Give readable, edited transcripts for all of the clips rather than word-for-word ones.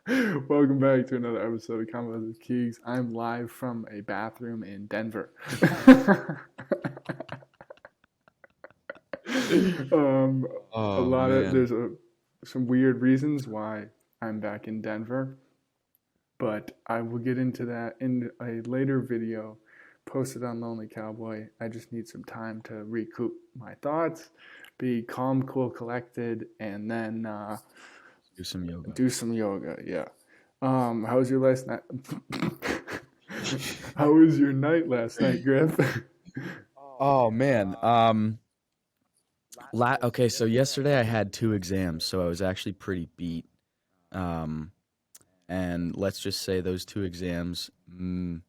Welcome back to another episode of CONVOS with KEEGS. I'm live from a bathroom in Denver. Oh man. There's some weird reasons why I'm back in Denver, but I will get into that in a later video posted on Lonely Cowboy. I just need some time to recoup my thoughts, be calm, cool, collected, and then Do some yoga. do some yoga. Yeah. How was your last night? How was your night last night, Griff? Oh man. Okay, so yesterday I had 2 exams, so I was actually pretty beat. Um, and let's just say those 2 exams, mm,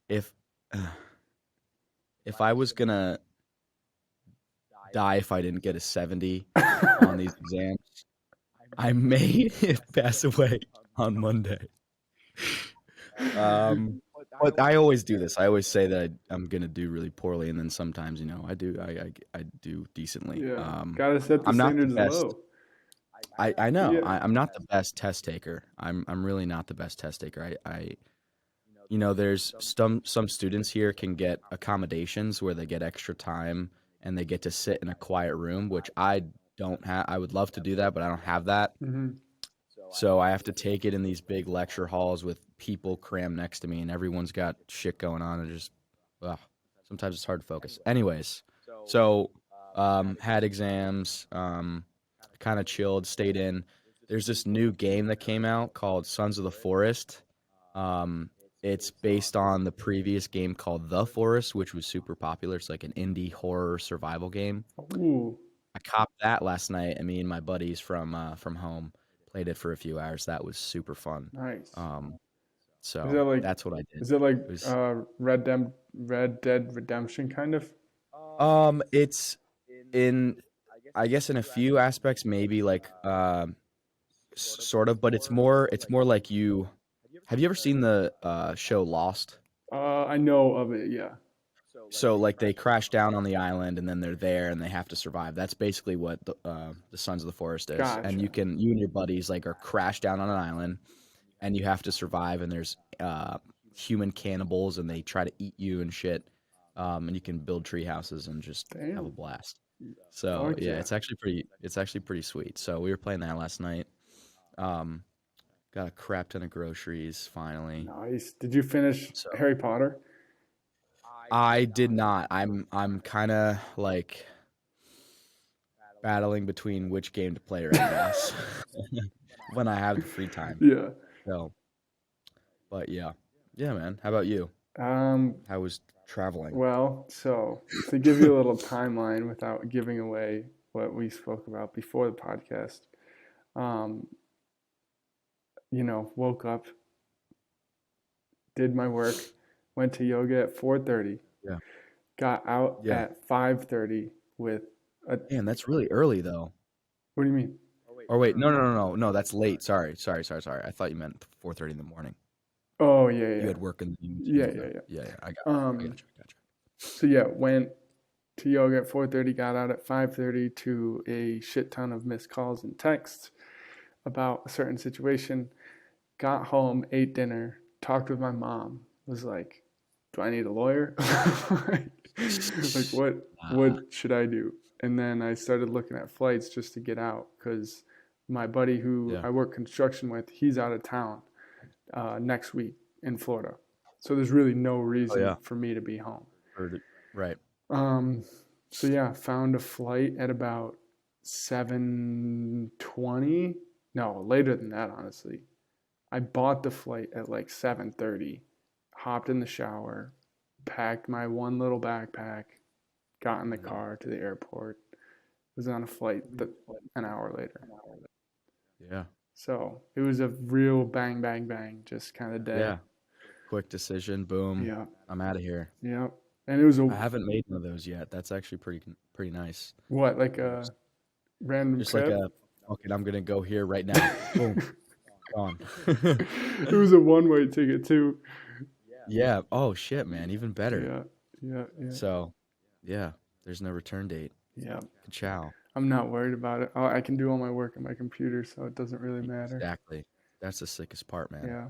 if if I was gonna die if I didn't get a 70 on these exams, I may pass away on Monday. But I always do this. I always say that I'm gonna do really poorly, and then sometimes, I do decently. Yeah, gotta set the I'm not the standards best. low. I know. Yeah. I'm not the best test taker. I'm really not the best test taker. There's some students here can get accommodations where they get extra time and they get to sit in a quiet room, which I don't have. I would love to do that, but I don't have that. Mm-hmm. So I have to take it in these big lecture halls with people crammed next to me, and everyone's got shit going on, and sometimes it's hard to focus. Anyways, so had exams, kind of chilled, stayed in. There's this new game that came out called Sons of the Forest. It's based on the previous game called The Forest, which was super popular. It's like an indie horror survival game. Ooh, I copped that last night, and me and my buddies from home played it for a few hours. That was super fun. nice. So that's what I did. Is it like It was Red Dead Redemption kind of? it's in, I guess, in a few aspects maybe like sort of, but it's more like you. Have you ever seen the show Lost? I know of it. Yeah. So like they crash down on the island and then they're there and they have to survive. That's basically what the Sons of the Forest is. And Gotcha. you and your buddies like are crashed down on an island and you have to survive, and there's human cannibals and they try to eat you and shit. And you can build tree houses and just have a Damn. blast. So Fuck yeah, yeah. it's actually pretty sweet. So we were playing that last night. Um, got a crap ton of groceries finally. Nice. Did you finish So Harry Potter? I did not. I'm kind of like battling between which game to play right now when I have the free time. Yeah. So, but yeah, man. How about you? Um. How was traveling? Well, so to give you a little timeline without giving away what we spoke about before the podcast, um, woke up, did my work, went to yoga at 4:30, Yeah. got out Yeah. at 5:30 with a. Man, that's really early though. What do you mean? Or wait, no, that's late. Sorry. I thought you meant 4:30 in the morning. Oh yeah, You yeah, had work in the yeah, yoga. yeah, yeah. Yeah. I got Um. you. So yeah, went to yoga at 4:30, got out at 5:30 to a shit ton of missed calls and texts about a certain situation. Got home, ate dinner, talked with my mom. Was like, "Do I need a lawyer? Like what should I do?" And then I started looking at flights just to get out because my buddy who Yeah. I work construction with, he's out of town next week in Florida. So there's really no Oh reason yeah. for me to be home. Heard it. Right. Um, so yeah, found a flight at about 7:20. No, later than that, honestly. I bought the flight at like 7:30, hopped in the shower, packed my one little backpack, got in the car to the airport, was on a flight an hour later. Yeah. So it was a real bang, bang, bang, just kind of day. Yeah. Quick decision. Boom. Yeah, I'm out of here. yeah. And it was I haven't made one of those yet. That's actually pretty nice. like a random Just like trip? okay, I'm gonna go here right now. Boom. Gone. It was a one-way ticket too. Yeah. Oh shit, man. Even better. Yeah, yeah, yeah, So, yeah. There's no return date. yeah. Ciao. I'm not worried about it. I can do all my work on my computer, so it doesn't really matter. Exactly. That's the sickest part, man. Yeah.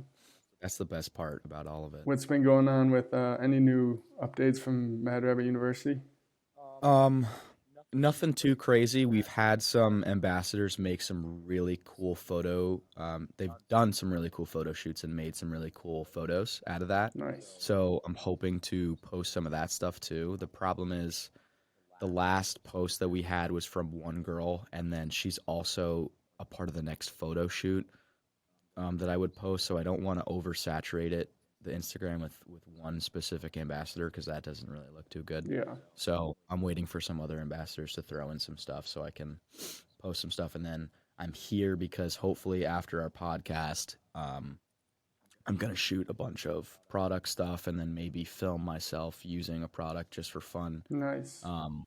That's the best part about all of it. What's been going on with any new updates from Mad Rabbit University? Um, Nothing too crazy. We've had some ambassadors make some really cool they've done some really cool photo shoots and made some really cool photos out of that. Nice. So I'm hoping to post some of that stuff too. The problem is the last post that we had was from one girl, and then she's also a part of the next photo shoot that I would post. So I don't want to oversaturate the Instagram with one specific ambassador because that doesn't really look too good. Yeah. So I'm waiting for some other ambassadors to throw in some stuff so I can post some stuff. And then I'm here because hopefully after our podcast, I'm going to shoot a bunch of product stuff and then maybe film myself using a product just for fun. Nice. And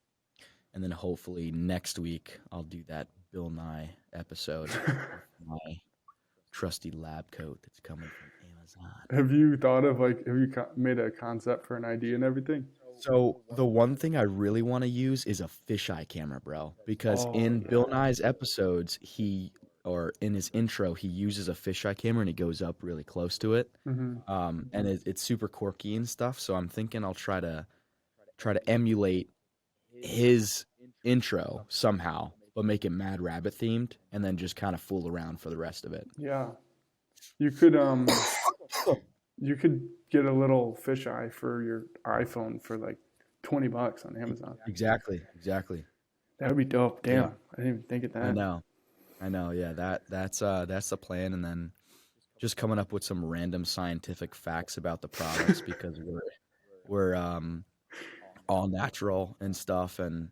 then hopefully next week I'll do that Bill Nye episode with my trusty lab coat that's coming from Amazon. Have you thought of have you made a concept for an idea and everything? So the one thing I really want to use is a fisheye camera, bro, because in Bill Nye's episodes, or in his intro, he uses a fisheye camera and he goes up really close to it. Mm-hmm. And it's super quirky and stuff. So I'm thinking I'll try to emulate his intro somehow, but make it Mad Rabbit themed, and then just kind of fool around for the rest of it. Yeah. You could you could get a little fisheye for your iPhone for like $20 on Amazon. Exactly. That would be dope. Damn, Yeah. I didn't even think of that. I know. Yeah, that's the plan, and then just coming up with some random scientific facts about the products because we're all natural and stuff, and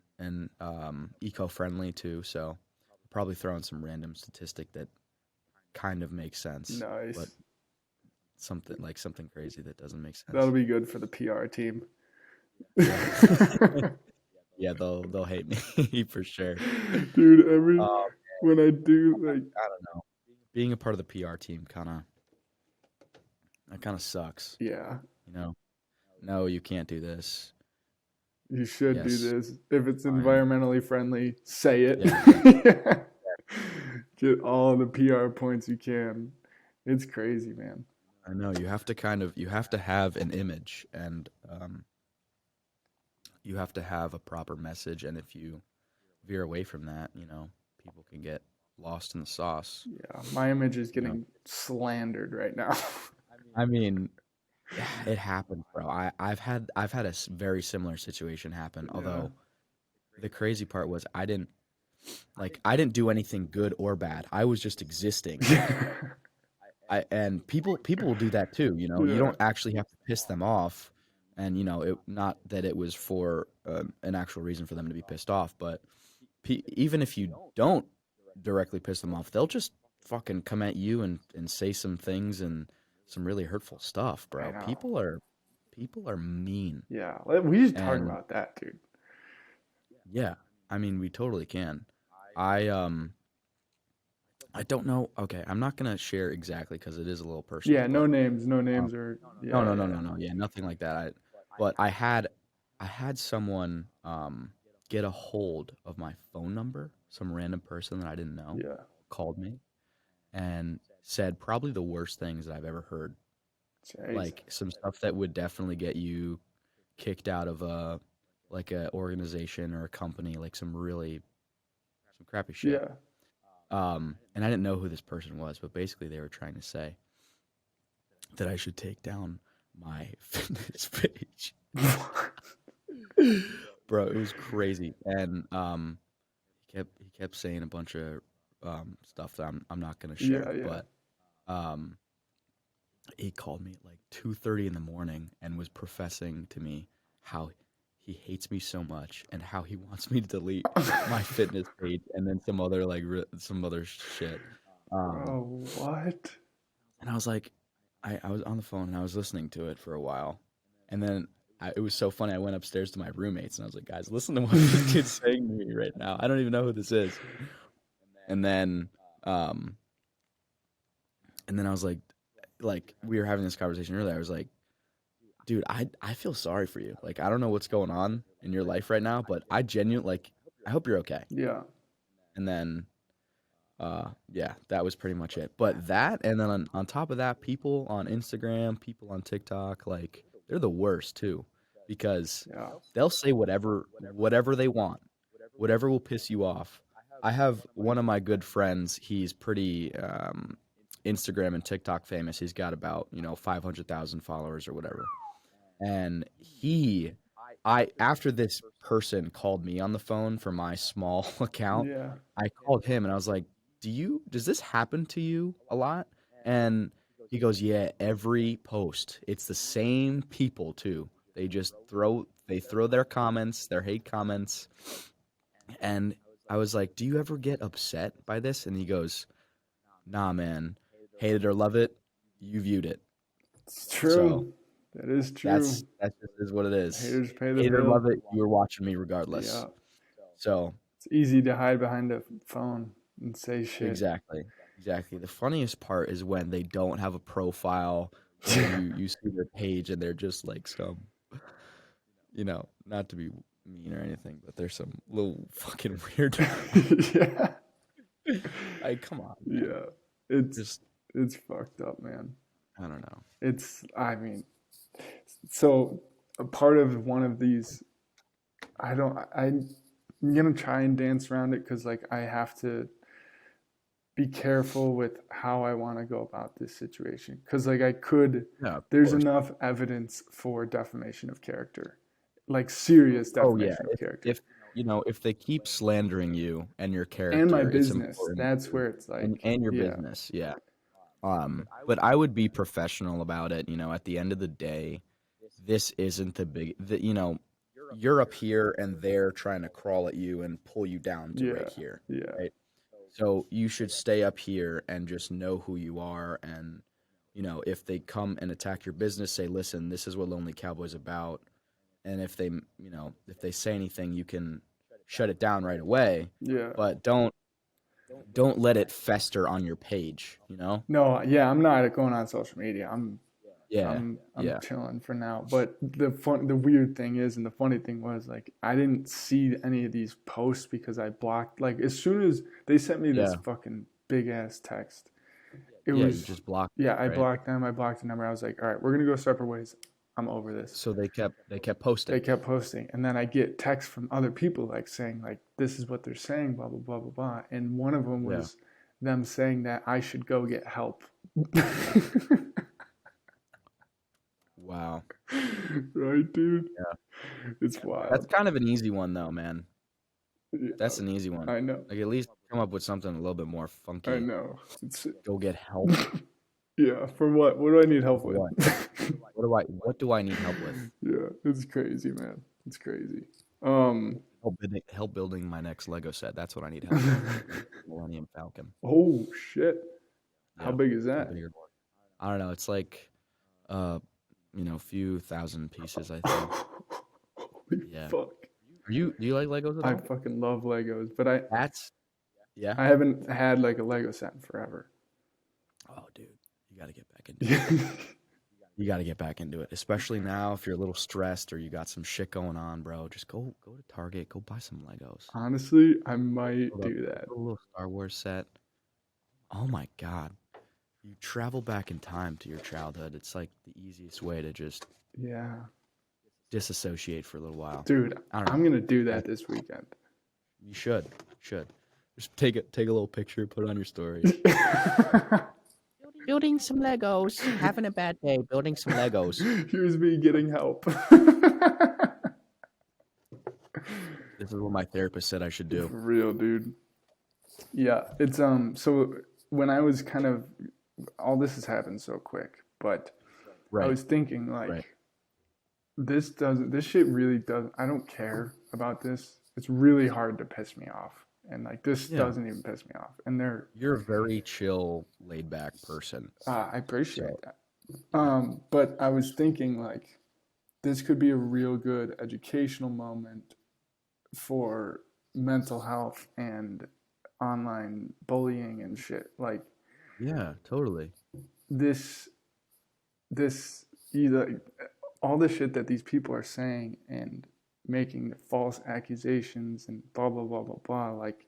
eco-friendly too. So probably throw in some random statistic that kind of makes sense, Nice. but something crazy that doesn't make sense. That'll be good for the PR team. Yeah, they'll hate me for sure. Dude, when I do I don't know. Being a part of the PR team kind of sucks. Yeah. You know, no, you can't do this. You should do Yes. this. If it's Fine. environmentally friendly, say it. Yeah. Get all the PR points you can. It's crazy, man. I know you have to have an image, and you have to have a proper message, and if you veer away from that, people can get lost in the sauce. Yeah, my image is getting slandered right now. I mean, it happened, bro. I've had a very similar situation happen. Although the crazy part was I didn't do anything good or bad. I was just existing. And people will do that too. You don't actually have to piss them off, and not that it was for an actual reason for them to be pissed off, but even if you don't directly piss them off, they'll just fucking come at you and say some things and some really hurtful stuff, bro. People are mean. Yeah, we should talk about that, dude. Yeah, I mean, we totally can. I don't know. Okay, I'm not gonna share exactly because it is a little personal. Yeah, no names, or no. Yeah, nothing like that. But I had someone get a hold of my phone number. Some random person that I didn't know called me and said probably the worst things that I've ever heard. Jeez. Like some stuff that would definitely get you kicked out of a organization or a company, like some crappy shit. Yeah. And I didn't know who this person was, but basically they were trying to say that I should take down my fitness page. Bro, it was crazy. And he kept saying a bunch of stuff that I'm not gonna share. But he called me at like 2:30 in the morning and was professing to me how he hates me so much and how he wants me to delete my fitness page and then some other shit. What? And I was like, I was on the phone and I was listening to it for a while, and then it was so funny. I went upstairs to my roommates and I was like, guys, listen to what this kid's saying to me right now. I don't even know who this is. And then I was like we were having this conversation earlier. I was like, dude, I feel sorry for you. Like, I don't know what's going on in your life right now, but I genuinely, I hope you're okay. Yeah. And then yeah, that was pretty much it. But that, and then on top of that, people on Instagram, people on TikTok, like they're the worst too, because Yeah. they'll say whatever they want, whatever will piss you off. I have one of my good friends. He's pretty Instagram and TikTok famous. He's got about 500,000 followers or whatever. And I after this person called me on the phone for my small account, Yeah. I called him and I was like, does this happen to you a lot? And he goes, yeah, every post. It's the same people too. They throw their comments, their hate comments. And I was like, do you ever get upset by this? And he goes, nah, man. Hate it or love it, you viewed it. It's So true. That is that's true. that just is what it is. Haters pay the Hate it or bill. love it, you were watching me regardless. Yeah. So It's easy to hide behind a phone and say shit. exactly. The funniest part is when they don't have a profile, or you see their page and they're just like some, not to be mean or anything, but there's some little fucking weird. Yeah. Like, come on, man. Yeah. It's Just it's fucked up, man. I don't know. I mean, so a part of one of these, I'm gonna try and dance around it because like I have to be careful with how I want to go about this situation because like Yeah, of there's course. enough evidence for defamation of character, like serious Oh yeah, defamation of character. if they keep slandering you and your And my character, it's business, important that's where it's like, and your yeah, business, yeah. But I would be professional about it. At the end of the day, this isn't you're up here and they're trying to crawl at you and pull you down to yeah, right here, yeah, right? So you should stay up here and just know who you are. And, if they come and attack your business, say, listen, this is what Lonely Cowboy's about. And if they say anything, you can shut it down right away. yeah. But don't let it fester on your page, No, yeah, I'm not going on social media. I'm Yeah, I'm I'm yeah, chilling for now. But the weird thing is, and the funny thing was, like, I didn't see any of these posts because I blocked. Like, as soon as they sent me this yeah, fucking big ass text, it yeah. You was, just block yeah, it, I right? blocked them. I blocked the number. I was like, all right, we're gonna go separate ways. I'm over this. So they kept They posting. kept posting, and then I get texts from other people like saying like, this is what they're saying, blah blah blah blah blah. And one of them Yeah. was them saying that I should go get help. Wow. Right, dude? Yeah. It's That's wild. kind of an easy one though, man. Yeah, That's an easy one. I know. Like at least come up with something a little bit more I funky. know. It's Go get help. yeah. For what? What do I need help For with? what? What do I need help with? Yeah, it's crazy, man. It's crazy. Help building my next Lego set. That's what I need help with. Millennium Falcon. Oh shit! How Yeah. big is The that? bigger one. I don't know. It's like a few thousand pieces, I think. Holy Yeah. fuck! Do you like Legos at I all? fucking love Legos, but Yeah. I haven't had like a Lego set in forever. Oh, dude, you got to get back into it. Yeah. You got to get back into it, especially now if you're a little stressed or you got some shit going on, bro. Just go to Target, go buy some Legos. Honestly, I might Build do that. a little Star Wars set. Oh my God. You travel back in time to your childhood. It's like the easiest way to just Yeah, disassociate for a little while. dude, I don't know. I'm gonna do that this weekend. You should. Just take a little picture, put it on your story. Building some Legos, having a bad day, building some Legos. Here's me getting help. This is what my therapist said I should do. For real, dude. Yeah, it's so when I was kind of all this has happened so quick, but I Right. was thinking like Right. this shit really doesn't I don't care about this. It's really hard to piss me off. And like this Yeah. doesn't even piss me off. And You're a very chill, laid back person. I appreciate So, that. But I was thinking like this could be a real good educational moment for mental health and online bullying and shit. Like yeah, totally. this either all the shit that these people are saying and making false accusations and blah blah blah blah blah, like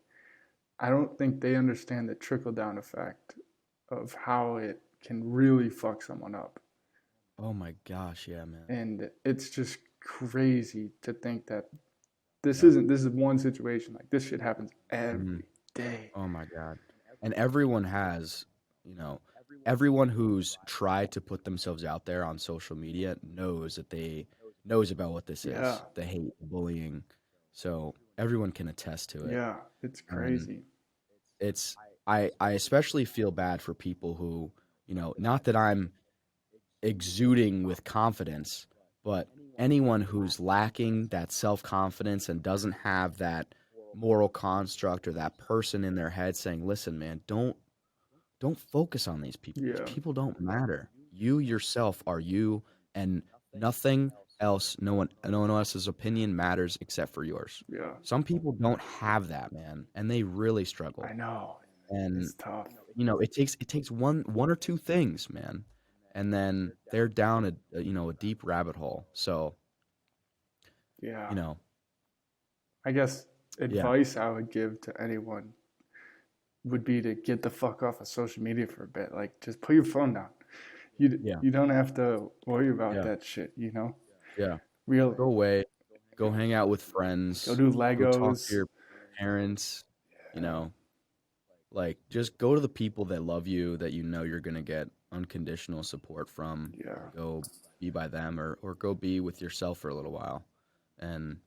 I don't think they understand the trickle down effect of how it can really fuck someone up. Oh my gosh, yeah, man. And it's just crazy to think that this Yeah. isn't this is one situation. Like this shit happens Mhm. every day. Oh my God. And everyone has, you know, everyone who's tried to put themselves out there on social media knows about what this Yeah. is, the hate, the bullying. So everyone can attest to it. Yeah. It's And crazy. it's I especially feel bad for people who, not that I'm exuding with confidence, but anyone who's lacking that self-confidence and doesn't have that moral construct or that person in their head saying, "Listen, man, don't focus on these people. These Yeah. people don't matter. You yourself are you, and nothing else, no one else's opinion matters except for yours." Yeah. Some people don't have that, man, and they really I struggle. know. And It's tough. it takes one or two things, man, and then they're down a deep rabbit hole. So, Yeah. you know, I guess yeah, advice I would give to anyone would be to get the fuck off of social media for a bit. Like, just put your phone down. yeah, You don't have to worry about yeah, that shit. yeah. Really. Go away, go Yeah. hang out with Go friends, do go talk to Legos. your parents, you Yeah. know, like just go to the people that love you that you're gonna get unconditional support from, Yeah. and go be by them, or go be with yourself for a little while and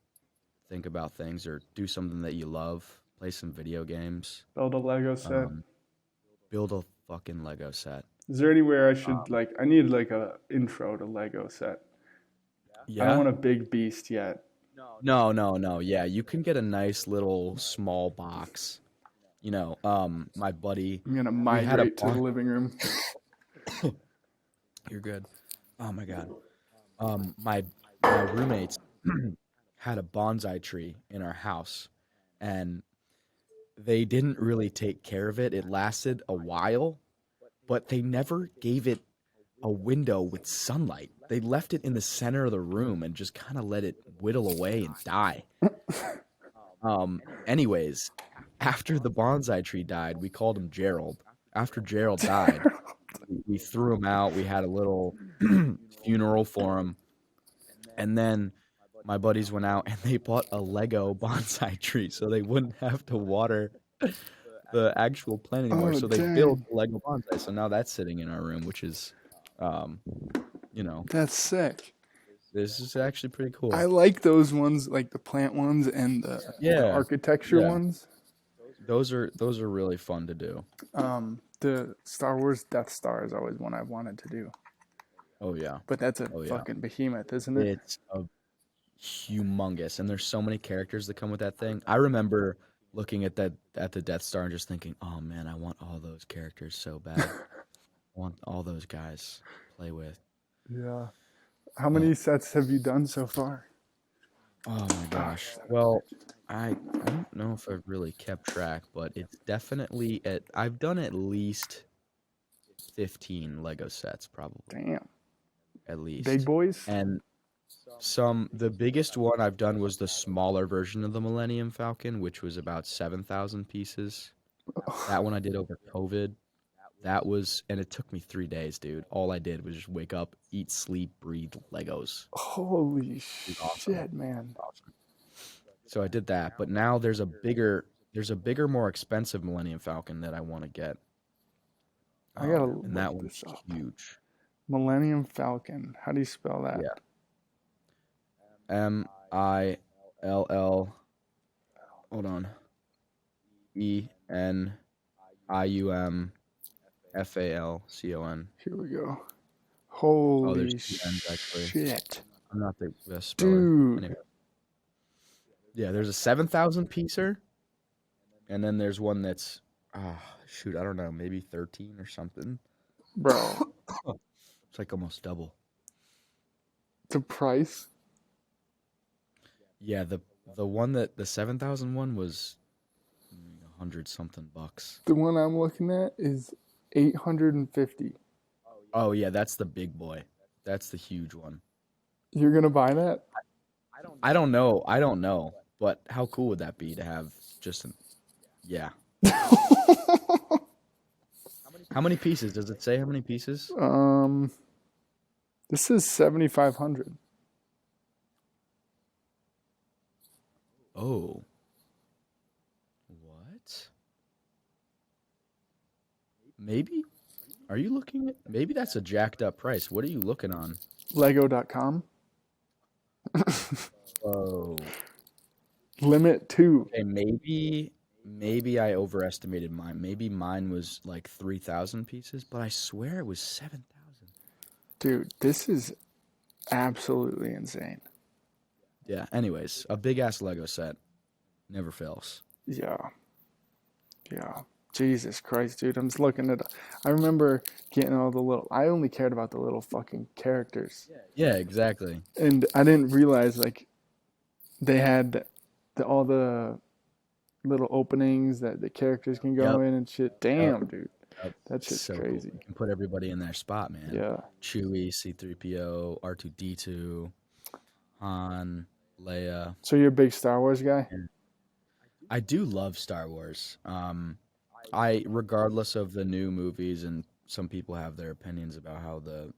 think about things, or do something that you love, play some video games, Build a Lego set. um, build a fucking Lego set. Is there anywhere I should Um, like? I need like a intro to Lego set. I don't yeah? want a big beast yet. No, no, no. Yeah, you can get a nice little small box. My buddy, I'm gonna we had a migrate to the bon- living room. You're good. Oh my God. My roommates had a bonsai tree in our house, and they didn't really take care of it. It lasted a while, but they never gave it a window with sunlight. They left it in the center of the room and just kind of let it whittle away and die. Anyways, after the bonsai tree died, we called him Gerald. After Gerald died, we threw him out. We had a little funeral for him. And then my buddies went out and they bought a Lego bonsai tree so they wouldn't have to water the actual plant anymore. Oh So they built dang, a Lego bonsai. So now that's sitting in our room, which is, um, you know, that's sick. this is actually pretty I cool. like those ones, like the plant ones and the Yeah, architecture yeah. ones. Those are really fun to do. The Star Wars Death Star is always one I've wanted to do, Oh yeah. but that's a Oh yeah. fucking behemoth, isn't it? It's a humongous, and there's so many characters that come with that thing. I remember looking at the Death Star and just thinking, "Oh man, I want all those characters so bad. I want all those guys to play with." Yeah. How But many sets have you done so far? oh my gosh. Well, I don't know if I've really kept track, but it's definitely I've done at least 15 Lego sets, probably, Damn. at Big least. boys? And the biggest one I've done was the smaller version of the Millennium Falcon, which was about 7,000 pieces. That one I did over COVID. And it took me 3 days, dude. All I did was just wake up, eat, sleep, breathe Legos. Holy It was awesome. shit, man. Awesome. So I did that, but now there's a bigger, more expensive Millennium Falcon that I want to get. I gotta And look that one's this up. huge. Millennium Falcon. How do you spell that? Yeah. Mill. Hold on. ENIUMFALCON. Here we go. Oh, there's Holy two N's actually. shit. I'm not the best speller. Dude. Anyway, yeah, there's a 7,000 piecer, and then there's one that's shoot, I don't know, maybe 13 or something. Bro. It's like almost double. The price? Yeah, the 7,000 one was 100 something bucks. The one I'm looking at is 850. Oh yeah, that's the big boy. That's the huge one. You're gonna buy that? I don't know. But how cool would that be to have just yeah. How many pieces? Does it say how many pieces? This is 7,500. Oh. What? Maybe? Are you looking at? Maybe that's a jacked up price. What are you looking on? Lego.com. Oh. Limit 2. Okay, maybe I overestimated mine. Maybe mine was like 3,000 pieces, but I swear it was 7,000. Dude, this is absolutely insane. Yeah, anyways, a big ass Lego set never fails. Yeah. Yeah. Jesus Christ, dude. I'm just looking at. I remember getting all the little. I only cared about the little fucking characters, Yeah, exactly. and I didn't realize like they had all the little openings that the characters can go Yep. in and shit. Yep. Damn, dude. Yep. That shit's So cool. crazy. You can put everybody in their spot, man. Yeah. Chewie, C-3PO, R2-D2, Han, Leia. So you're a big Star Wars guy? I do love Star Wars. I regardless of the new movies, and some people have their opinions about how the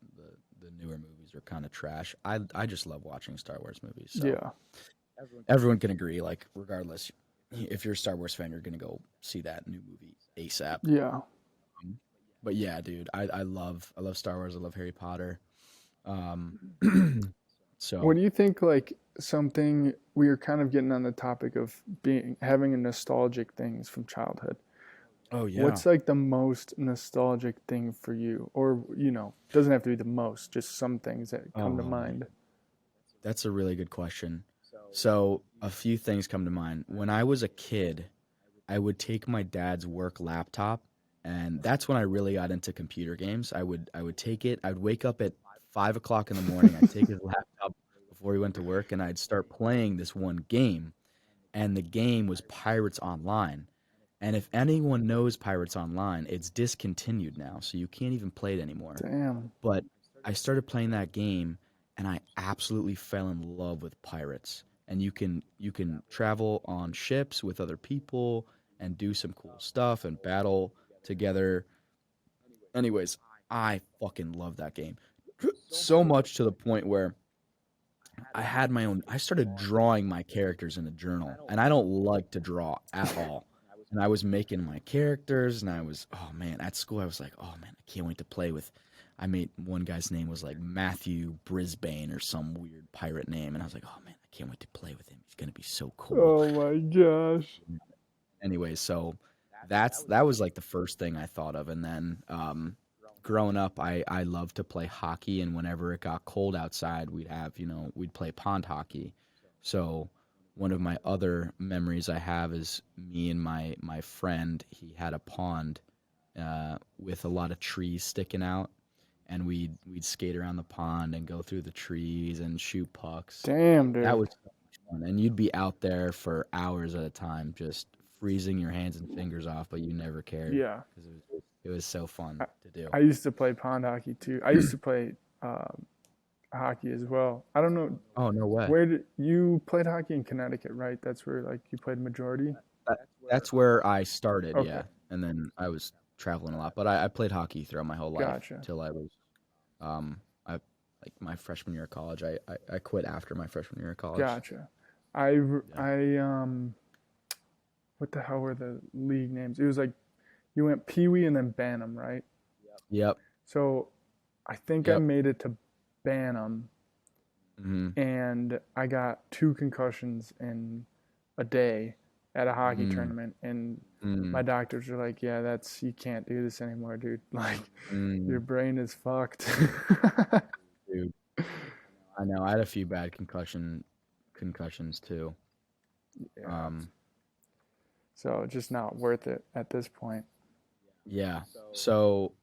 newer movies are kind of trash. I just love watching Star Wars movies. So Yeah. everyone can agree. Like regardless, if you're a Star Wars fan, you're gonna go see that new movie ASAP. Yeah. But yeah, dude, I love Star Wars. I love Harry Potter. So What do you think? Like something we were kind of getting on the topic of having a nostalgic things from childhood. oh yeah, What's like the most nostalgic thing for you? Or, doesn't have to be the most, just some things that come to Oh, mind. that's a really good question. So a few things come to mind. When I was a kid, I would take my dad's work laptop, and that's when I really got into computer games. I would take it. I'd wake up at 5 o'clock in the morning. I'd take his laptop before he went to work, and I'd start playing this one game. And the game was Pirates Online. And if anyone knows Pirates Online, it's discontinued now, so you can't even play it anymore. Damn. But I started playing that game, and I absolutely fell in love with pirates. And you can travel on ships with other people and do some cool stuff and battle together. Anyways, I fucking love that game so much to the point where I started drawing my characters in a journal, and I don't like to draw at all. And I was making my characters, and oh man, at school I was like, oh man, I can't wait to play with. I made one guy's name was like Matthew Brisbane or some weird pirate name, and I was like, oh man, I can't wait to play with him. He's gonna be so cool. Oh my gosh. Anyway, so that was like the first thing I thought of, and then growing up, I loved to play hockey, and whenever it got cold outside, we'd play pond hockey. So one of my other memories I have is me and my friend. He had a pond with a lot of trees sticking out, and we'd skate around the pond and go through the trees and shoot pucks. Damn, dude. That was so much fun, and you'd be out there for hours at a time, just freezing your hands and fingers off, but you never cared. Yeah. Because it was so fun to do. I used to play pond hockey too. I used to play hockey as well. I don't know. Oh, no way. Where did you played hockey in Connecticut, right? That's where like you played majority. That's where I started, Okay. yeah. And then I was traveling a lot, but I played hockey throughout my whole life Gotcha. till I was, I like my freshman year of college. I quit after my freshman year of college. Gotcha. What the hell were the league names? It was like you went Pee Wee and then Bantam, right? Yep. So I think I Yep. made it to Bantam, hmm and I got 2 concussions in a day at a hockey tournament, and my doctors were like, "Yeah, you can't do this anymore, dude. Like, your brain is fucked." Dude, I know. I had a few bad concussions too. Yeah. So just not worth it at this point. Yeah. So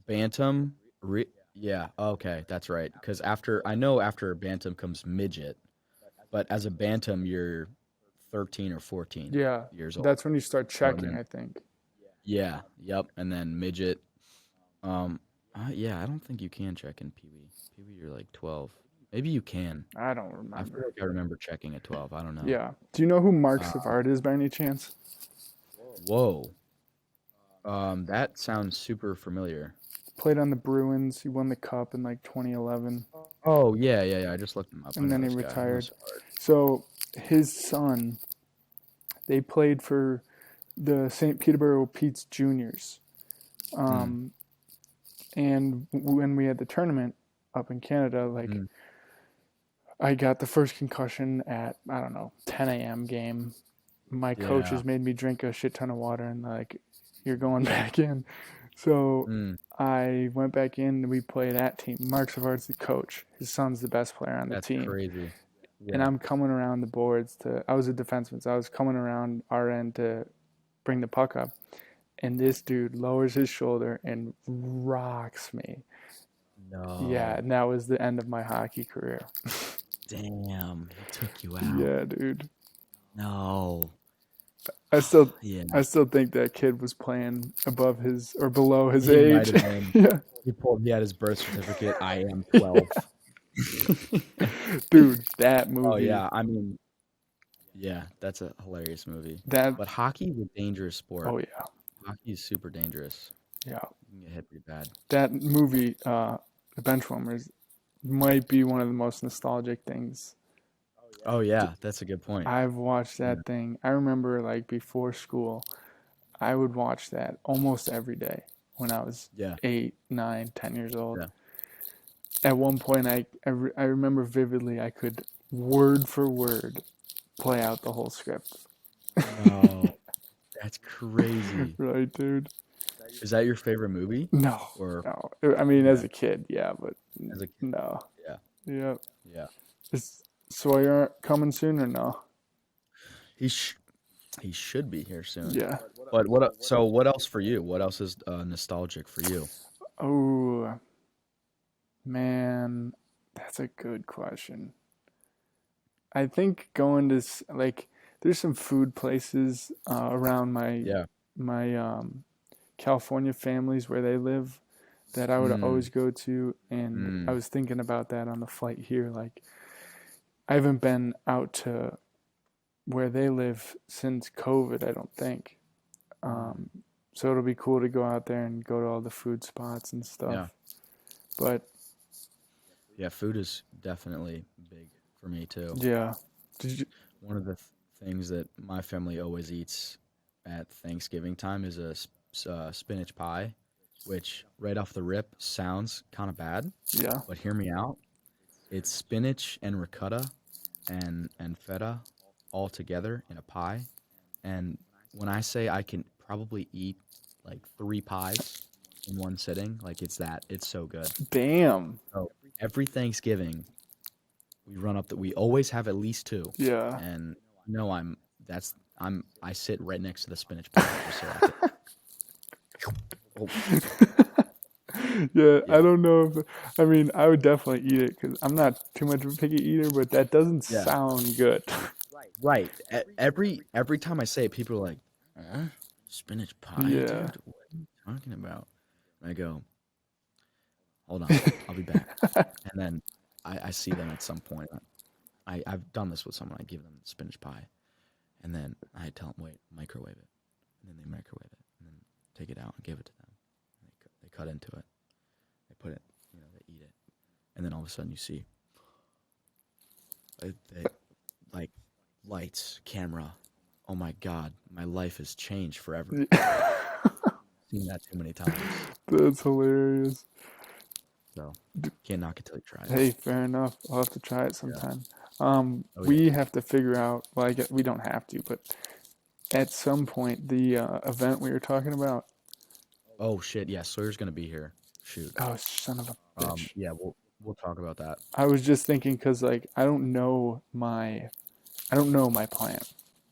Bantam, yeah, okay, that's right. Because after Bantam comes midget, but as a Bantam, you're 13 or 14 Yeah, years old. that's when you start So, and checking, then, I think. yeah, yep, and then midget. Yeah, I don't think you can check in Pee Wee. Pee Wee, you're like 12. Maybe you can. I don't I feel remember. like I remember checking at 12. I don't know. Yeah. Do you know who Mark Uh, Savard is by any chance? Whoa. That sounds super familiar. Played on the Bruins. He won the cup in like 2011, Oh, yeah. I just looked him up. I and know then he this guy. He went retired. so hard. So his son, they played for the St. Peterborough Pete's Juniors. And when we had the tournament up in Canada, like I got the first concussion at, I don't know, 10 a.m. game. My coaches made me drink a shit ton of water and like, you're going back in. So I went back in and we played that team. Mark Savard's the coach. His son's the best player on the team. That's crazy. Yeah. And I'm coming around the boards I was a defenseman, so I was coming around our end to bring the puck up. And this dude lowers his shoulder and rocks me. No. Yeah, and that was the end of my hockey career. Damn, he took you out. Yeah, dude. No. I still think that kid was playing above his or below his age. Might have been. Yeah. He had his birth certificate. I am 12. Dude, that movie. Oh yeah, I mean, yeah, that's a hilarious movie. But hockey is a dangerous sport. Oh yeah. Hockey is super dangerous. Yeah. You can get hit pretty bad. That movie, The Benchwarmers, might be one of the most nostalgic things. Oh yeah, that's a good point. I've watched that thing. I remember like before school, I would watch that almost every day when I was 8, 9, 10 years old. Yeah. At one point, I remember vividly I could word for word play out the whole script. Oh, that's crazy. Right, dude. Is that your favorite movie? No. No. I mean, as a kid, yeah, but as a kid, no. Yeah. Is Sawyer coming soon or no? He should be here soon. Yeah. But what else for you? What else is nostalgic for you? Oh, man, that's a good question. I think going to like there's some food places around my California families where they live that I would always go to, and I was thinking about that on the flight here. Like, I haven't been out to where they live since COVID, I don't think. So it'll be cool to go out there and go to all the food spots and stuff. Yeah. But yeah, food is definitely big for me too. Yeah. One of the things that my family always eats at Thanksgiving time is a spinach pie, which right off the rip sounds kind of bad. Yeah. But hear me out. It's spinach and ricotta and feta all together in a pie. And when I say I can probably eat like 3 pies in one sitting, like it's so good. Damn. So every Thanksgiving we run up we always have at least 2. Yeah. And I sit right next to the spinach pie. Yeah, I don't know if I mean I would definitely eat it because I'm not too much of a picky eater, but that doesn't sound good. Right. Every time I say it, people are like, spinach pie, dude? What are you talking about? And I go, hold on, I'll be back. And then I see them at some point. I've done this with someone. I give them spinach pie, and then I tell them, wait, microwave it. And then they microwave it, and then take it out and give it to them. And they cut into it. They put it, they eat it. And then all of a sudden you see, they like, lights, camera. Oh my God, my life has changed forever. Seen that too many times. That's hilarious. So can't knock it till you try it. Hey, fair enough. I'll have to try it sometime. We have to figure out. Well, I guess we don't have to, but at some point, the event we were talking about. Oh shit! Yeah, Sawyer's gonna be here. Shoot. Oh, son of a bitch. Yeah, we'll talk about that. I was just thinking because like I don't know my plan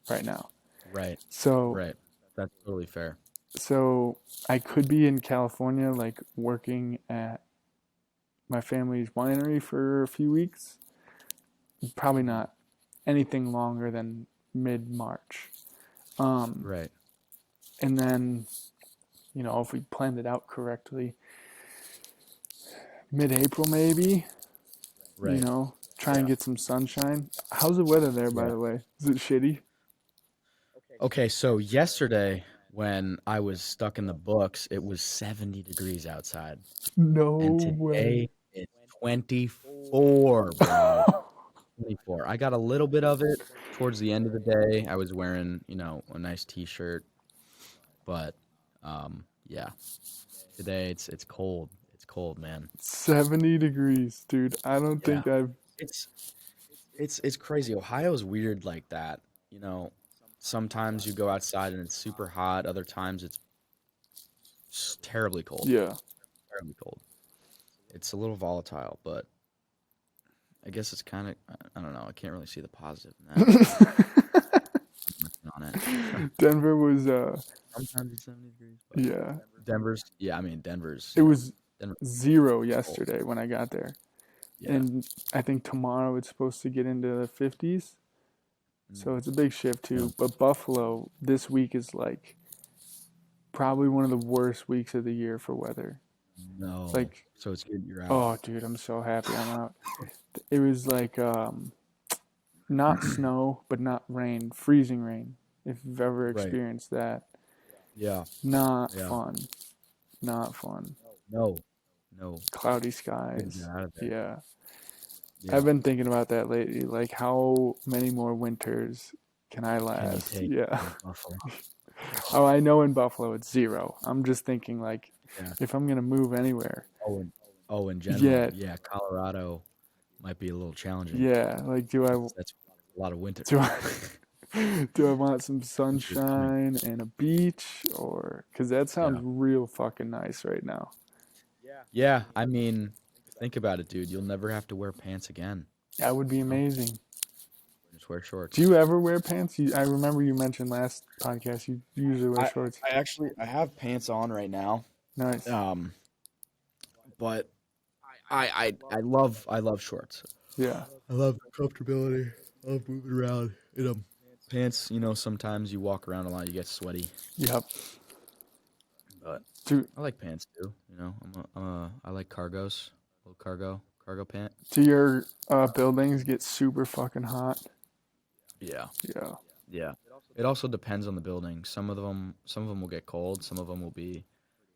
right now. Right. So. Right. That's totally fair. So I could be in California, like working at my family's winery for a few weeks. Probably not anything longer than mid-March. Right. And then, if we planned it out correctly, mid-April maybe. Right. Try and get some sunshine. How's the weather there, by the way? Is it shitty? Okay, so yesterday when I was stuck in the books, it was 70 degrees outside. No And way. today it's 24, bro. 24. I got a little bit of it towards the end of the day. I was wearing, a nice t-shirt, but yeah. Today it's cold. It's cold, man. 70 degrees, dude. I don't Yeah. think I've. It's it's crazy. Ohio's weird like that. Sometimes you go outside and it's super hot, other times it's terribly cold. Yeah. Terribly cold. It's a little volatile, but I guess it's kind of, I don't know. I can't really see the positive in that. On it. Denver was Sometimes it's 70 degrees. But yeah. Denver's. It was Denver, 0 cold. yesterday when I got there. Yeah. And I think tomorrow it's supposed to get into the 50s. So it's a big shift too. Yeah. But Buffalo this week is like probably one of the worst weeks of the year for weather. No. Like, so it's good you're out. oh, dude, I'm so happy I'm out. It was like not snow, but not rain, freezing rain. If you've ever experienced that. Yeah. Not fun. Not fun. No. Cloudy skies. Get out of there. Yeah. Yeah. I've been thinking about that lately. Like, how many more winters can I last? Can you take Yeah. Buffalo? Oh, I know in Buffalo it's 0. I'm just thinking, like, if I'm going to move anywhere. Oh, in general. Yeah, Colorado might be a little challenging. Yeah. Like, That's a lot of winter. Do I want some sunshine and a beach? Or, because that sounds real fucking nice right now. Yeah, I mean, think about it, dude. You'll never have to wear pants again. That would be amazing. Just wear shorts. Do you ever wear pants? I remember you mentioned last podcast you usually wear shorts. I have pants on right now. Nice. But I love shorts. Yeah. I love the comfortability. I love moving around in them. Pants, sometimes you walk around a lot, you get sweaty. Yep. But Dude, I like pants too. I like cargos, little cargo pant. Do your buildings get super fucking hot? Yeah. Yeah. Yeah. It also depends on the building. Some of them will get cold. Some of them will be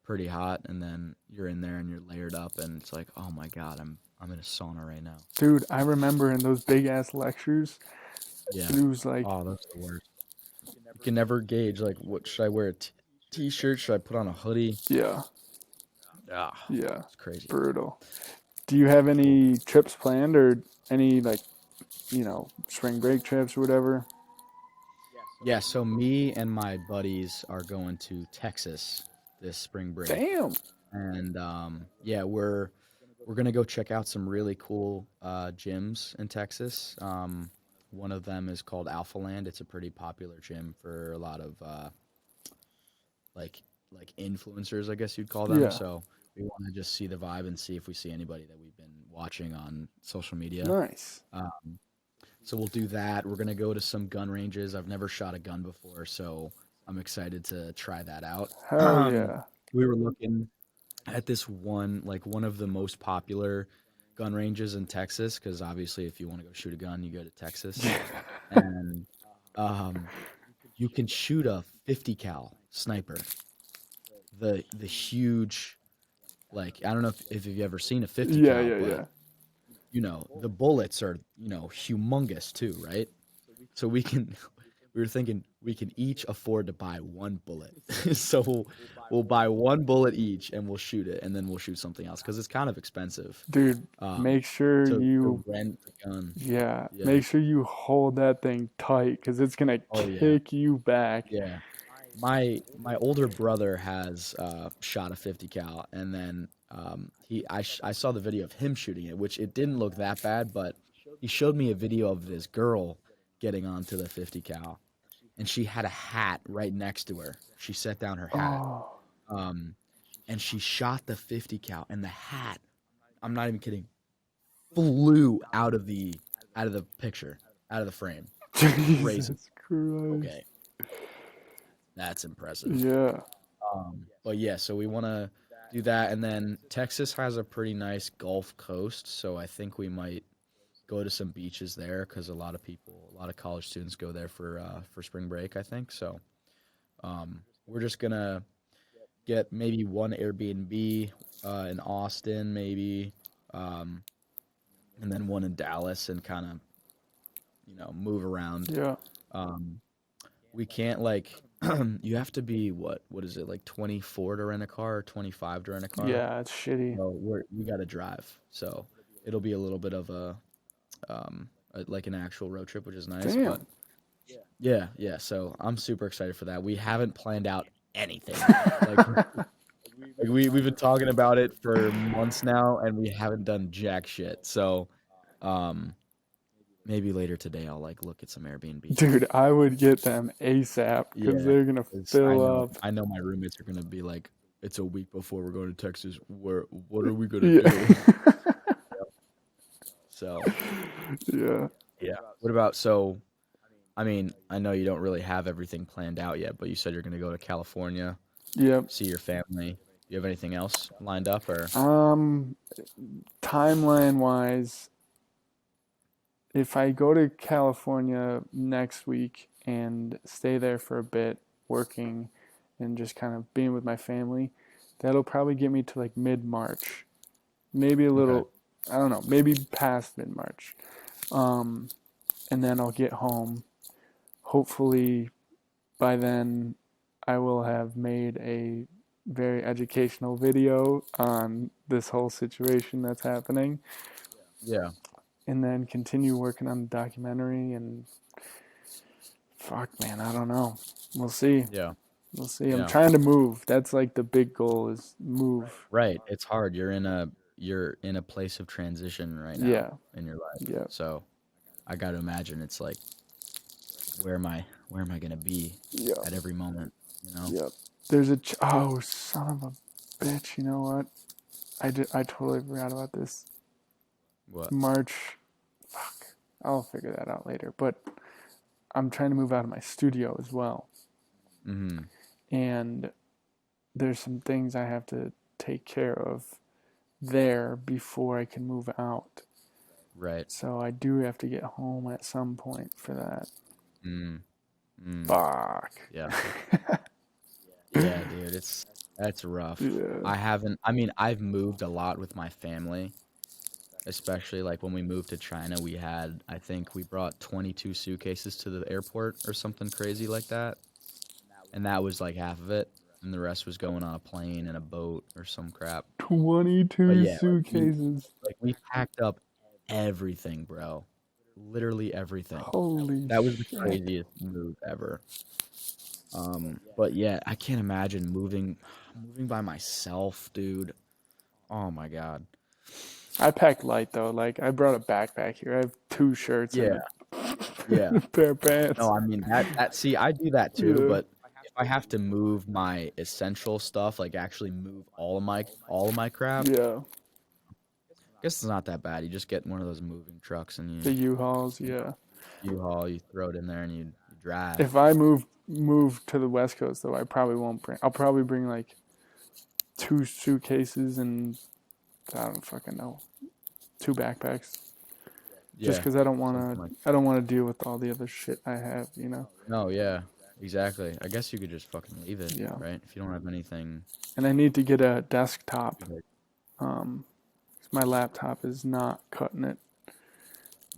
pretty hot, and then you're in there and you're layered up, and it's like, oh my god, I'm in a sauna right now. Dude, I remember in those big ass lectures. Yeah. It was like, oh, that's the worst. You can never gauge like, what should I wear? A t-shirt? Should I put on a hoodie? Yeah. Yeah. It's crazy. Brutal. Do you have any trips planned or any spring break trips or whatever? Yeah, so me and my buddies are going to Texas this spring break. Damn. And yeah, we're gonna go check out some really cool gyms in Texas. One of them is called Alpha Land. It's a pretty popular gym for a lot of like influencers, I guess you'd call them. Yeah. So we want to just see the vibe and see if we see anybody that we've been watching on social media. Nice. So we'll do that. We're gonna go to some gun ranges. I've never shot a gun before, so I'm excited to try that out. Hell yeah. We were looking at this one of the most popular gun ranges in Texas, because obviously if you want to go shoot a gun, you go to Texas. And you can shoot a 50 cal sniper. The huge, I don't know if you've ever seen a 50 cal. Yeah. The bullets are, humongous too, right? So we were thinking we can each afford to buy one bullet. So we'll buy one bullet each and we'll shoot it, and then we'll shoot something else because it's kind of expensive. Dude, make sure you rent the gun. Yeah, make sure you hold that thing tight because it's gonna kick you back. Yeah. My older brother has shot a 50 cal, and then I saw the video of him shooting it, which it didn't look that bad, but he showed me a video of this girl getting onto the 50 cal, and she had a hat right next to her. She set down her hat, and she shot the 50 cal, and the hat, I'm not even kidding, flew out of the picture, out of the frame. Jesus Christ. Okay. That's impressive. Yeah. But yeah, so we want to do that, and then Texas has a pretty nice Gulf Coast, so I think we might go to some beaches there because a lot of college students go there for spring break, I think. So we're just gonna get maybe one Airbnb in Austin, maybe, um, and then one in Dallas, and kind of move around. Yeah. Um, we can't like you have to be what is it, like 24 to rent a car or 25 to rent a car? Yeah, it's shitty. So we got to drive. So it'll be a little bit of like an actual road trip, which is nice. But Damn. yeah. So I'm super excited for that. We haven't planned out anything. Like we've been talking about it for months now, and we haven't done jack shit. So, maybe later today I'll like look at some Airbnb. Dude, I would get them ASAP because Yeah, they're gonna 'cause fill up. I know my roommates are gonna be like, it's a week before we're going to Texas. What are we gonna Yeah. do? So Yeah. yeah. What about so? I mean, I know you don't really have everything planned out yet, but you said you're gonna go to California, Yep. see your family. Do you have anything else lined up or? Timeline wise, if I go to California next week and stay there for a bit, working and just kind of being with my family, that'll probably get me to like mid-March. Maybe a little, Okay. I don't know, maybe past mid-March. And then I'll get home. Hopefully by then I will have made a very educational video on this whole situation that's happening, Yeah. and then continue working on the documentary. And fuck, man, I don't know. We'll see. Yeah. We'll see. I'm Yeah. trying to move. That's like the big goal, is move. Right. It's hard. You're in a place of transition right now Yeah. in your life. Yeah. So I got to imagine it's like, where am I gonna be Yeah. at every moment? Yep. There's a oh, son of a bitch. You know what? I totally forgot about this. What? March. Fuck. I'll figure that out later. But I'm trying to move out of my studio as well. Mm-hmm. And there's some things I have to take care of there before I can move out. Right. So I do have to get home at some point for that. Fuck. Yeah. Yeah, dude. That's rough. Yeah. I've moved a lot with my family, especially like when we moved to China. I think we brought 22 suitcases to the airport or something crazy like that. And that was like half of it. And the rest was going on a plane and a boat or some crap. 22 But yeah, suitcases. we packed up everything, bro. Literally everything. Holy That was the shit. craziest move ever. But yeah, I can't imagine moving by myself, dude. Oh my god. I pack light though. Like, I brought a backpack here. I have 2 shirts Yeah. Yeah. and a pair of pants. No, I mean that see, I do that too, Yeah. but if I have to move my essential stuff, like actually move all of my crap, Yeah. I guess it's not that bad. You just get one of those moving trucks and The you U-Hauls, yeah. U-Haul, you throw it in there and you drive. If I move to the West Coast though, I'll probably bring like 2 suitcases and I don't fucking know, 2 backpacks. Yeah. Just because I don't want something to. like I don't want to deal with all the other shit I have. No, yeah. Exactly. I guess you could just fucking leave it, Yeah. right? If you don't have anything. And I need to get a desktop. Like, 'Cause my laptop is not cutting it,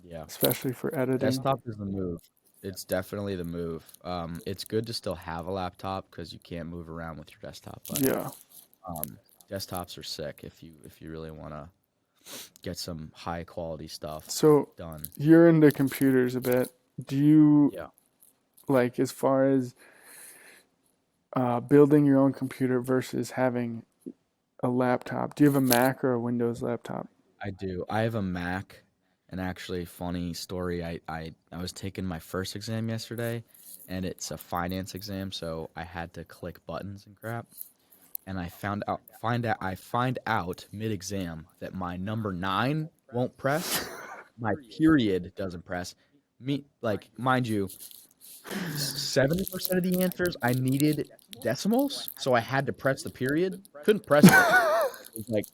yeah. especially for editing. Desktop is the move. It's definitely the move. It's good to still have a laptop because you can't move around with your desktop. But, Yeah. desktops are sick if you really want to get some high quality stuff So done. you're into computers a bit. Do you Yeah. like, as far as building your own computer versus having a laptop? Do you have a Mac or a Windows laptop? I do. I have a Mac, and actually, funny story. I was taking my first exam yesterday, and it's a finance exam, so I had to click buttons and crap. And I find out mid-exam that my number 9 won't press, my period doesn't press. Mind you, 70% of the answers I needed decimals, so I had to press the period. Couldn't press it. It was like,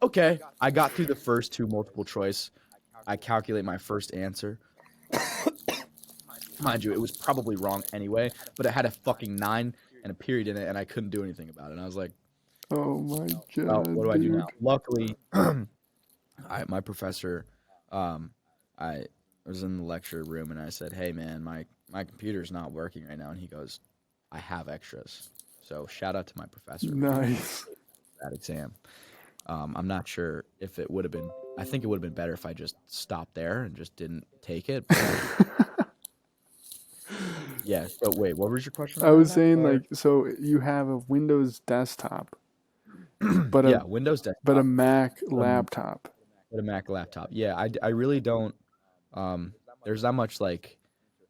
okay, I got through the first 2 multiple choice. I calculate my first answer. Mind you, it was probably wrong anyway, but it had a fucking 9. and a period in it, and I couldn't do anything about it. And I was like, Oh my well, god, what do I do dude. now? Luckily, my professor, I was in the lecture room and I said, hey man, my computer's not working right now, and he goes, I have extras. So shout out to my professor Nice. for that exam. I'm not sure if it would have been. I think it would have been better if I just stopped there and just didn't take it. But yeah. So wait, what was your question? I Again, was Matt? saying Or- like, so you have a Windows desktop, but yeah, Windows a desktop, Mac um, laptop. but a Mac laptop. Yeah, I really don't. There's not much like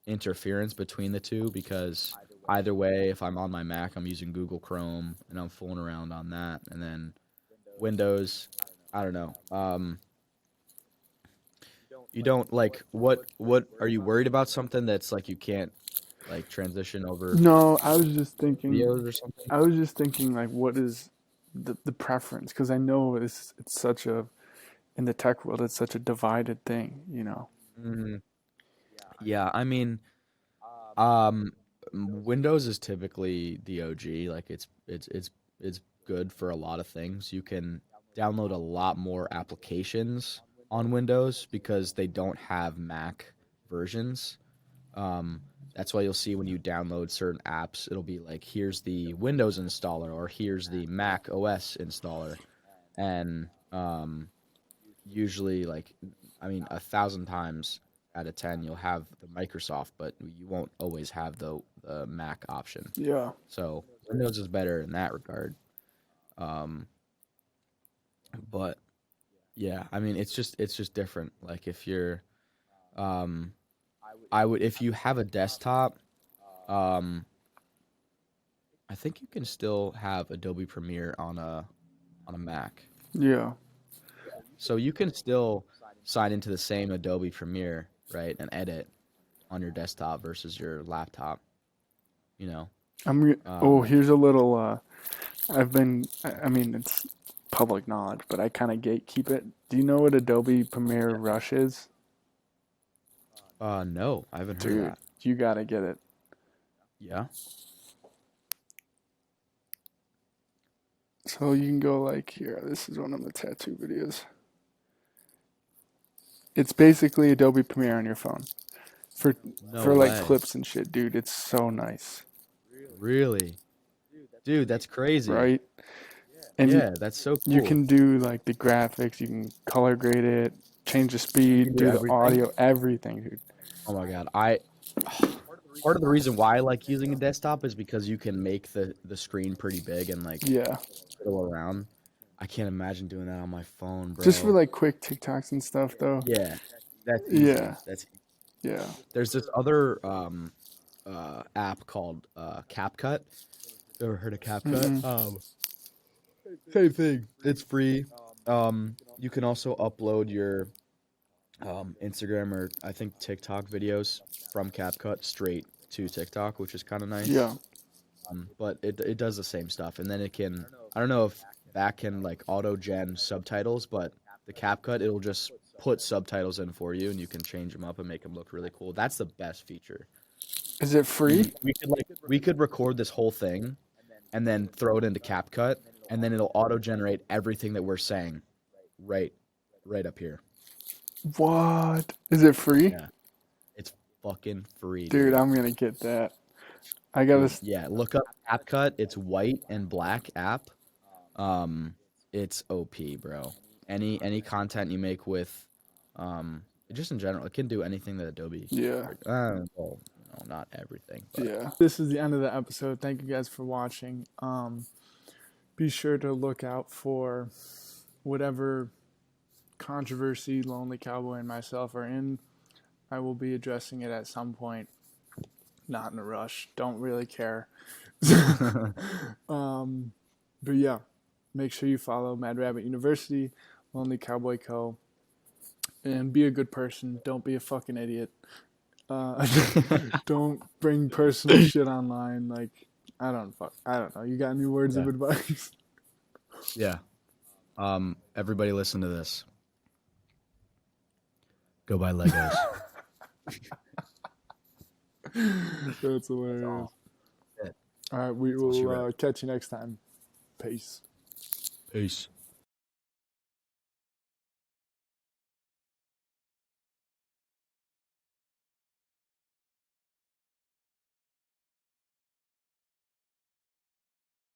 interference between the two because either way, if I'm on my Mac, I'm using Google Chrome and I'm fooling around on that, and then Windows, I don't know. You don't like what are you worried about something that's like you can't like transition over No, I was just thinking. videos or something? I was just thinking like, what is the preference? Because I know it's such a in the tech world, it's such a divided thing. You know. hmm Yeah, I mean, um, Windows is typically the OG. Like it's good for a lot of things. You can download a lot more applications on Windows because they don't have Mac versions. Um, that's why you'll see when you download certain apps, it'll be like, here's the Windows installer or here's the Mac OS installer. And usually, like, I mean, 1,000 times out of 10, you'll have the Microsoft, but you won't always have the Mac option. Yeah. So Windows is better in that regard. Um, but yeah, I mean, it's just different. Like if you're, um, I would if you have a desktop. Um, I think you can still have Adobe Premiere on a Mac. Yeah. So you can still sign into the same Adobe Premiere, right, and edit on your desktop versus your laptop, you know. Oh, Um, here's a little. I mean, it's public knowledge, but I kind of gatekeep it. Do you know what Adobe Premiere Rush is? no, I haven't heard of Dude, that. you gotta get it. Yeah. So you can go like here. This is one of the tattoo videos. It's basically Adobe Premiere on your phone for No like way. clips and shit, dude. It's so nice, Really? Dude, that's crazy. right? And Yeah, that's so you cool. can do like the graphics. You can color grade it, change the You speed, can do do the everything. audio, everything, dude. Oh my God. I part of the reason why I like using a desktop is because you can make the screen pretty big and like Yeah, fiddle around. I can't imagine doing that on my phone, just for bro. like quick TikToks and stuff, though. Yeah, that's easy. Yeah, That's yeah. There's this other app called CapCut. Ever heard of CapCut? Mm-mm. Same thing. It's free. You can also upload your Instagram or I think TikTok videos from CapCut straight to TikTok, which is kind of nice. Yeah. But it does the same stuff, and then it can. I don't know if that can like auto gen subtitles, but the CapCut it'll just put subtitles in for you, and you can change them up and make them look really cool. That's the best feature. Is it free? We could record this whole thing, and then throw it into CapCut, and then it'll auto generate everything that we're saying, right, right up here. What? Is it free? Yeah, it's fucking free, Dude, dude. I'm gonna get that. I gotta. Dude, yeah, look up CapCut. It's white and black app. Um, it's OP, bro. Any content you make with, just in general, it can do anything that Adobe. Yeah. Well, not everything, but Yeah. This is the end of the episode. Thank you guys for watching. Be sure to look out for whatever controversy Lonely Cowboy and myself are in. I will be addressing it at some point. Not in a rush. Don't really care. But yeah, make sure you follow Mad Rabbit University, Lonely Cowboy Co. And be a good person. Don't be a fucking idiot. Don't bring personal shit online. Like I don't know. You got any words of Yeah. advice? yeah. Everybody listen to this. Go buy Legos. That's hilarious. All right, we I'll see you will around. catch you next time. Peace. Peace.